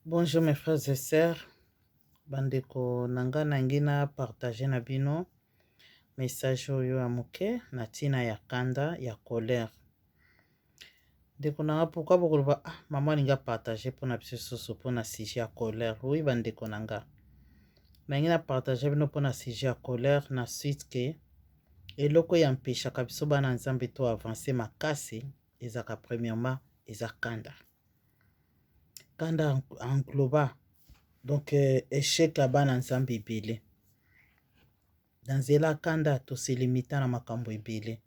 Bonjour mes frères et sœurs, bandeko nanga nangina partager na bino message oyo ya moke na tina ya kanda ya colère. Ndeko nanga pourquoi bokoloba mama linga partager pona biso soso pona sujet ya colère. Oui bandeko nanga. Nangina partager bino pona sujet ya colère na suite ke eloko ya mpeshaka biso bana nzambe to avancer makasi ezaka premièrement eza kanda. Kanda engloba donc échec ya bana nzambe ebele. Na nzela kanda toselimita na makambo ebele.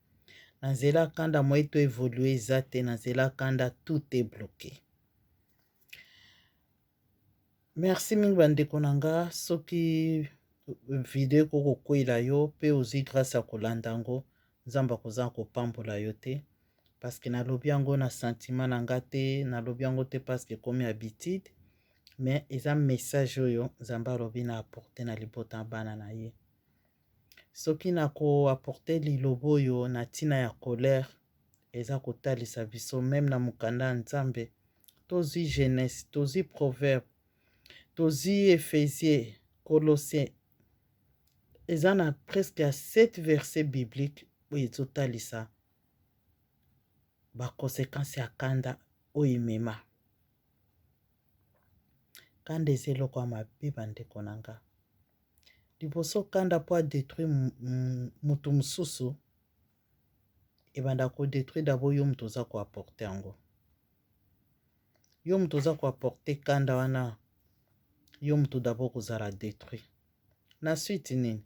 Na nzela kanda moi to évoluer eza te, na nzela kanda tout est bloqué. Merci mingi bandeko nanga soki video kokokwela yo pe ozwi grâce ya kolanda yango nzambe akozala kopambola yo te parce que nalobi yango na sentiment na nga te, nalobi yango te parce que komi habitude, mais eza message oyo nzambe alobi na apporte na libota ya bana na ye. Soki na ko apporte lilobo oyo na ntina ya colère eza kotalisa biso même na mokanda ya nzambe tozwi Genèse, tozwi Proverbe, tozwi Ephésiens, Colossiens, eza na presque ya 7 versets bibliques oyo ezotalisa baconséquence ya kanda oyo emema. Kanda eza eloko ya mabe bandeko na nga. Liboso kanda po adétruire mutu mosusu ebanda kodétruire d'abord yo mutu oza koapporte yango. Yo mutu oza koapporte kanda wana yo mutu d'abord kozala détruire. Na suite nini?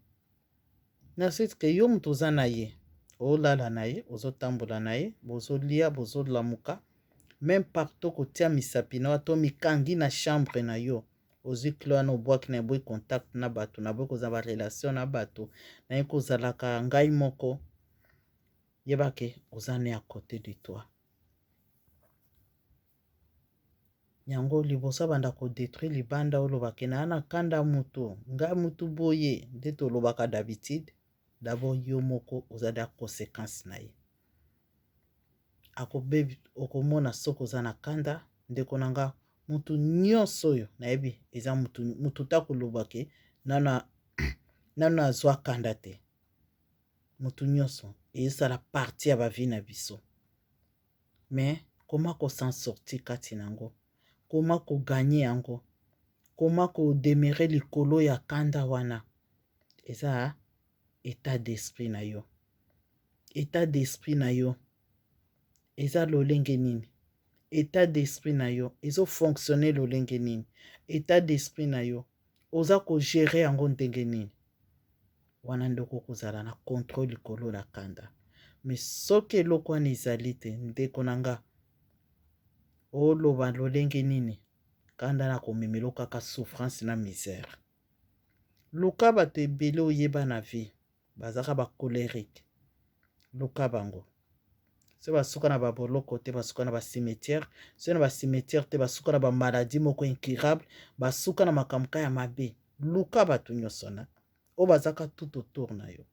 Na suite ke yo mutu oza na ye olala na ye, ozotambola na ye, bozolia, bozolamuka, même partout kotia misapi na wato mikangi na chambre na yo ozwi kilo wana obwaki na boyi contact na bato na boyi kozala barelation na bato na ye kozalaka ngai moko yebake oza ne à côté de toi. Yango liboso banda kodétruire libanda olobake na ana kanda mutu ngai mutu boye nde tolobaka d'habitude d'abord yo moko oza da conséquence na ye. Akobebi okomona soko oza na kanda ndeko na nga mutu nyonso oyo nayebi eza mutu ta kolobake nano azwa kanda te. Mutu nyonso ezala partie ya bavi na biso. Mais koma ko s'en sortir kati nango, koma ko gagner yango, koma ko demeurer likolo ya kanda wana eza état d'esprit na yo. État d'esprit na yo eza lolenge nini? État d'esprit na yo ezo fonctionner lolenge nini? État d'esprit na yo oza ko gérer yango ndenge nini? Wana ndeko kozala na contrôle likolo na kanda. Mais soki eloko wana ezali te ndeko na nga oloba lolenge nini? Kanda na komemelo kaka souffrance na misère. Luka bato ebele oyeba na vie bazaka ba colérique. Luka bango. Se basuka na baboloko te basuka na ba cimetière, se na ba cimetière te basuka na ba maladie moko incurable, basuka na makamka ya mabe. Luka bato nyonso na o bazaka tout autour na yo.